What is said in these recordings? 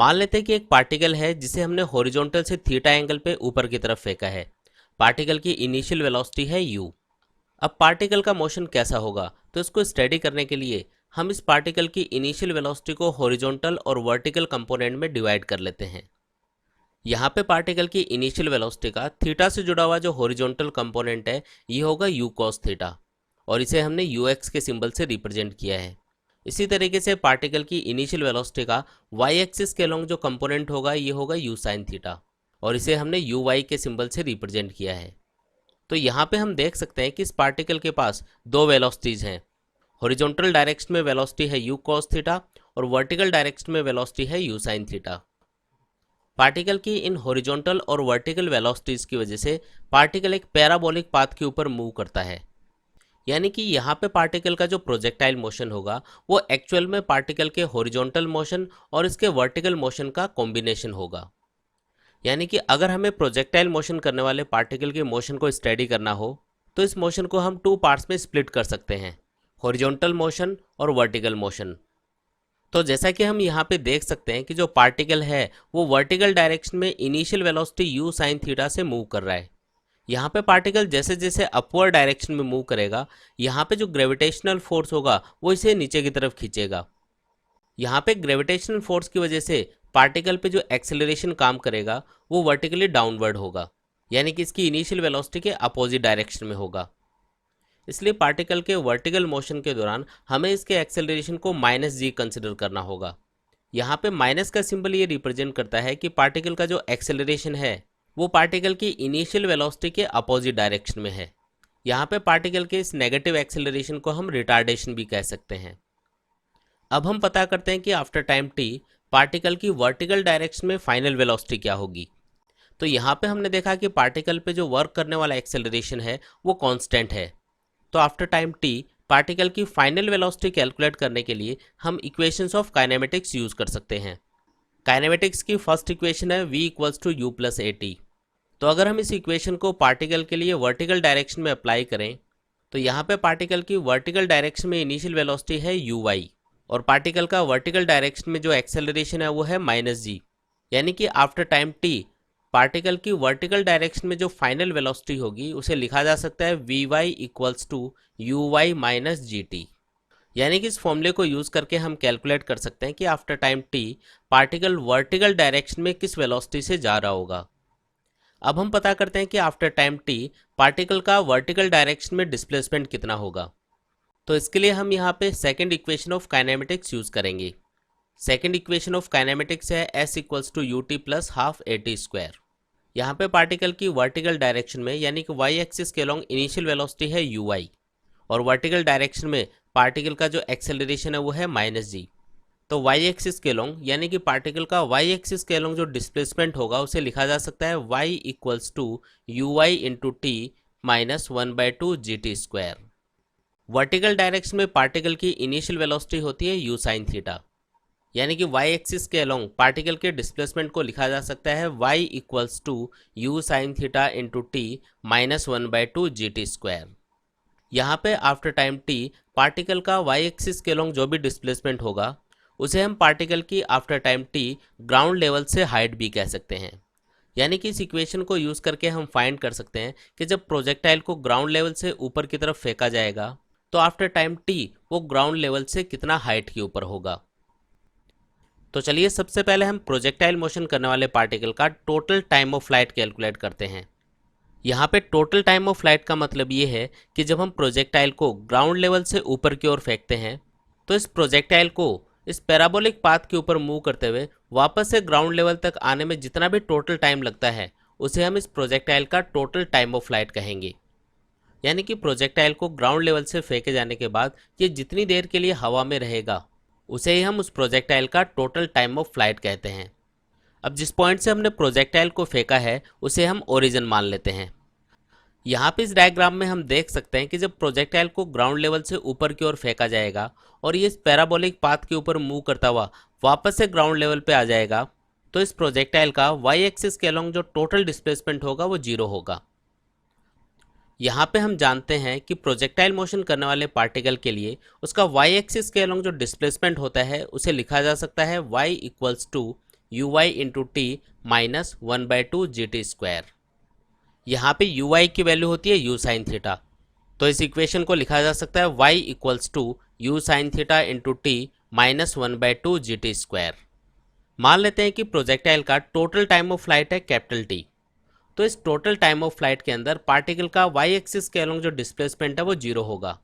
मान लेते हैं कि एक पार्टिकल है जिसे हमने हॉरिजॉन्टल से थीटा एंगल पे ऊपर की तरफ फेंका है। पार्टिकल की इनिशियल वेलोसिटी है u। अब पार्टिकल का मोशन कैसा होगा, तो इसको स्टडी करने के लिए हम इस पार्टिकल की इनिशियल वेलोसिटी को हॉरिजॉन्टल और वर्टिकल कंपोनेंट में डिवाइड कर लेते हैं। यहाँ पे पार्टिकल की इनिशियल वेलोसिटी का थीटा से जुड़ा हुआ जो हॉरिजॉन्टल कंपोनेंट है ये होगा u cos थीटा, और इसे हमने ux के सिंबल से रिप्रेजेंट किया है। इसी तरीके से पार्टिकल की इनिशियल वेलोसिटी का y एक्सिस के अलोंग जो कंपोनेंट होगा ये होगा u sin थीटा, और इसे हमने uy के सिंबल से रिप्रेजेंट किया है। तो यहाँ पे हम देख सकते हैं कि इस पार्टिकल के पास दो वेलोसिटीज़ हैं। हॉरिजॉन्टल डायरेक्शन में वेलोसिटी है u cos थीटा और वर्टिकल डायरेक्शन में वेलोसिटी है u sin थीटा। पार्टिकल की इन हॉरिजॉन्टल और वर्टिकल वेलोसिटीज़ की वजह से पार्टिकल एक पैराबोलिक पाथ के ऊपर मूव करता है। यानी कि यहाँ पे पार्टिकल का जो प्रोजेक्टाइल मोशन होगा वो एक्चुअल में पार्टिकल के हॉरिजॉन्टल मोशन और इसके वर्टिकल मोशन का कॉम्बिनेशन होगा। यानी कि अगर हमें प्रोजेक्टाइल मोशन करने वाले पार्टिकल के मोशन को स्टडी करना हो तो इस मोशन को हम टू पार्ट्स में स्प्लिट कर सकते हैं, हॉरिजॉन्टल मोशन और वर्टिकल मोशन। तो जैसा कि हम यहाँ पे देख सकते हैं कि जो पार्टिकल है वो वर्टिकल डायरेक्शन में initial velocity u sin theta से मूव कर रहा है। यहाँ पे पार्टिकल जैसे जैसे अपवर्ड डायरेक्शन में मूव करेगा यहाँ पे जो ग्रेविटेशनल फोर्स होगा वो इसे नीचे की तरफ खींचेगा। यहाँ पे ग्रेविटेशनल फोर्स की वजह से पार्टिकल पे जो एक्सेलरेशन काम करेगा वो वर्टिकली डाउनवर्ड होगा, यानी कि इसकी इनिशियल वेलोसिटी के अपोजिट डायरेक्शन में होगा। इसलिए पार्टिकल के वर्टिकल मोशन के दौरान हमें इसके एक्सेलरेशन को -g कंसिडर करना होगा। यहाँ पे माइनस का सिंबल ये रिप्रेजेंट करता है कि पार्टिकल का जो एक्सेलरेशन है वो पार्टिकल की इनिशियल वेलोसिटी के अपोजिट डायरेक्शन में है। यहाँ पे पार्टिकल के इस नेगेटिव एक्सेलरेशन को हम रिटार्डेशन भी कह सकते हैं। अब हम पता करते हैं कि आफ्टर टाइम t पार्टिकल की वर्टिकल डायरेक्शन में फाइनल वेलोसिटी क्या होगी। तो यहाँ पे हमने देखा कि पार्टिकल पे जो वर्क करने वाला एक्सेलरेशन है वो कांस्टेंट है। तो आफ्टर टाइम t पार्टिकल की फाइनल वेलोसिटी कैलकुलेट करने के लिए हम इक्वेशंस ऑफ काइनेमेटिक्स यूज़ कर सकते हैं। काइनेमेटिक्स की फर्स्ट इक्वेशन है v = u + at। तो अगर हम इस इक्वेशन को पार्टिकल के लिए वर्टिकल डायरेक्शन में अप्लाई करें तो यहाँ पे पार्टिकल की वर्टिकल डायरेक्शन में इनिशियल वेलोसिटी है uy और पार्टिकल का वर्टिकल डायरेक्शन में जो एक्सेलरेशन है वो है -g। यानी कि आफ्टर टाइम t पार्टिकल की वर्टिकल डायरेक्शन में जो फाइनल वेलोसिटी होगी उसे लिखा जा सकता है vy = uy - gt। यानी कि इस फॉर्मूले को यूज़ करके हम कैलकुलेट कर सकते हैं कि after time t particle vertical direction में किस वेलोसिटी से जा रहा होगा। अब हम पता करते हैं कि आफ्टर टाइम t पार्टिकल का वर्टिकल डायरेक्शन में डिस्प्लेसमेंट कितना होगा। तो इसके लिए हम यहाँ पे second equation of kinematics use करेंगे। सेकंड इक्वेशन ऑफ काइनेमेटिक्स है s = ut + ½ at²। यहाँ पे पार्टिकल की वर्टिकल डायरेक्शन में यानी कि y एक्सिस के अलोंग इनिशियल वेलोसिटी है uy और वर्टिकल डायरेक्शन में पार्टिकल का जो एक्सेलरेशन है वो है -g। तो y एक्सिस के अलोंग यानी कि पार्टिकल का y एक्सिस के अलोंग जो डिस्प्लेसमेंट होगा उसे लिखा जा सकता है y = uy × t - 1/2 gt²। Vertical direction में पार्टिकल की इनिशियल वेलोसिटी होती है u sin थीटा, यानी कि y एक्सिस के अलोंग पार्टिकल के डिस्प्लेसमेंट को लिखा जा सकता है y = u sin theta × t - 1/2 gt²। यहाँ पे आफ्टर टाइम t पार्टिकल का y एक्सिस के अलोंग जो भी डिस्प्लेसमेंट होगा उसे हम पार्टिकल की after time t ground level से हाइट भी कह सकते हैं। यानी कि इस इक्वेशन को यूज़ करके हम फाइंड कर सकते हैं कि जब प्रोजेक्टाइल को ग्राउंड लेवल से ऊपर की तरफ फेंका जाएगा तो आफ्टर टाइम t वो ग्राउंड लेवल से कितना हाइट के ऊपर होगा। तो चलिए सबसे पहले हम प्रोजेक्टाइल मोशन करने वाले पार्टिकल का total time of flight calculate करते हैं। यहाँ पे टोटल टाइम ऑफ फ्लाइट का मतलब ये है कि जब हम प्रोजेक्टाइल को ग्राउंड लेवल से ऊपर की ओर फेंकते हैं तो इस प्रोजेक्टाइल को इस पैराबोलिक पाथ के ऊपर मूव करते हुए वापस से ग्राउंड लेवल तक आने में जितना भी टोटल टाइम लगता है उसे हम इस प्रोजेक्टाइल का टोटल टाइम ऑफ फ्लाइट कहेंगे। यानी कि प्रोजेक्टाइल को ग्राउंड लेवल से फेंके जाने के बाद ये जितनी देर के लिए हवा में रहेगा उसे ही हम उस प्रोजेक्टाइल का टोटल टाइम ऑफ फ्लाइट कहते हैं। अब जिस पॉइंट से हमने प्रोजेक्टाइल को फेंका है उसे हम ओरिजिन मान लेते हैं। यहाँ पे इस डायग्राम में हम देख सकते हैं कि जब प्रोजेक्टाइल को ग्राउंड लेवल से ऊपर की ओर फेंका जाएगा और ये इस पैराबोलिक पाथ के ऊपर मूव करता हुआ वापस से ग्राउंड लेवल पे आ जाएगा तो इस प्रोजेक्टाइल का y एक्सिस के अलोंग जो टोटल डिस्प्लेसमेंट होगा वो 0 होगा। यहाँ पे हम जानते हैं कि प्रोजेक्टाइल मोशन करने वाले पार्टिकल के लिए उसका y एक्सिस के अलोंग जो डिस्प्लेसमेंट होता है उसे लिखा जा सकता है y = U Y into T minus 1/2 G T square. यहाँ पे यू वाई की वैल्यू होती है यू साइन थीटा, तो इस इक्वेशन को लिखा जा सकता है y equals to U sine theta into T minus 1/2 G T square. मान लेते हैं कि प्रोजेक्टाइल का टोटल टाइम ऑफ फ्लाइट है कैपिटल टी। तो इस टोटल टाइम ऑफ फ्लाइट के अंदर पार्टिकल का वाई एक्सिस के अलोंग जो डिस्प्लेसमेंट है वो जीरो होगा।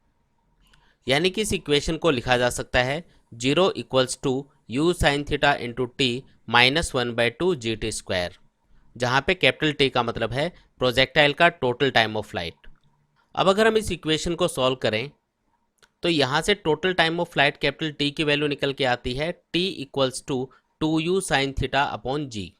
यानी कि इस इक्वेशन को लिखा जा सकता है zero equals to U sine theta into T minus 1/2 G T square, जहाँ पे कैपिटल टी का मतलब है प्रोजेक्टाइल का टोटल टाइम ऑफ फ्लाइट। अब अगर हम इस इक्वेशन को सॉल्व करें तो यहाँ से total time of flight capital T की वैल्यू निकल के आती है T equals to 2u sine theta upon G.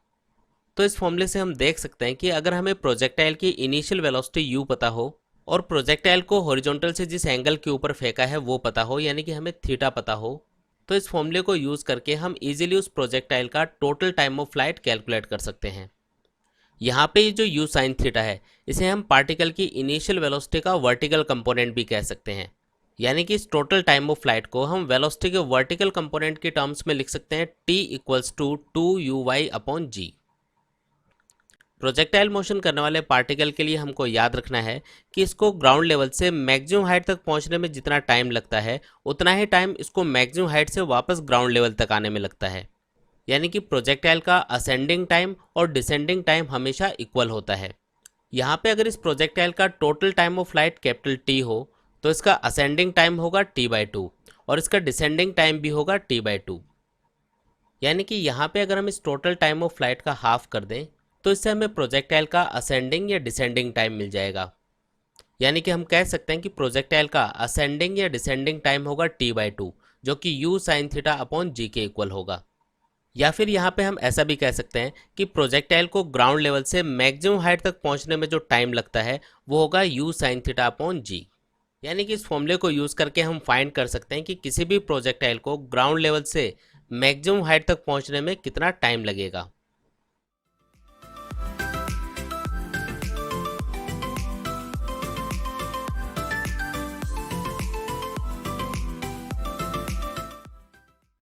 तो इस फॉर्मूले से हम देख सकते हैं कि अगर हमें प्रोजेक्टाइल की इनिशियल वेलोसिटी u पता हो और प्रोजेक्टाइल को हॉरिजॉन्टल से जिस एंगल के ऊपर फेंका है वो पता हो, यानी कि हमें थीटा पता हो, तो इस फॉर्मूले को यूज़ करके हम इजीली उस प्रोजेक्टाइल का total time of flight calculate कर सकते हैं। यहाँ पे ये जो u साइन थीटा है इसे हम पार्टिकल की इनिशियल वेलोसिटी का वर्टिकल कंपोनेंट भी कह सकते हैं। यानी कि इस टोटल टाइम ऑफ फ्लाइट को हम वेलोसिटी के वर्टिकल कंपोनेंट की टर्म्स में लिख सकते हैं t equals to 2u(y) upon G. Projectile motion करने वाले पार्टिकल के लिए हमको याद रखना है कि इसको ग्राउंड लेवल से मैक्सिमम हाइट तक पहुंचने में जितना टाइम लगता है उतना ही टाइम इसको मैक्सिमम हाइट से वापस ग्राउंड लेवल तक आने में लगता है। यानी कि प्रोजेक्टाइल का असेंडिंग टाइम और डिसेंडिंग टाइम हमेशा इक्वल होता है। यहाँ पे अगर इस प्रोजेक्टाइल का total time of flight capital T हो तो इसका असेंडिंग टाइम होगा t/2 और इसका डिसेंडिंग टाइम भी होगा t/2। यानी कि यहाँ पे अगर हम इस टोटल टाइम ऑफ फ्लाइट का हाफ कर दें तो इससे हमें प्रोजेक्टाइल का असेंडिंग या डिसेंडिंग टाइम मिल जाएगा। यानी कि हम कह सकते हैं कि प्रोजेक्टाइल का असेंडिंग या डिसेंडिंग टाइम होगा t/2, जो कि u साइन थीटा अपॉन जी के इक्वल होगा। या फिर यहाँ पे हम ऐसा भी कह सकते हैं कि प्रोजेक्टाइल को ग्राउंड लेवल से मैक्सिमम हाइट तक पहुँचने में जो टाइम लगता है वो होगा u साइन थीटा अपॉन जी। यानी कि इस फॉर्मूले को यूज़ करके हम फाइंड कर सकते हैं कि किसी भी प्रोजेक्टाइल को ग्राउंड लेवल से मैक्सिमम हाइट तक पहुँचने में कितना टाइम लगेगा।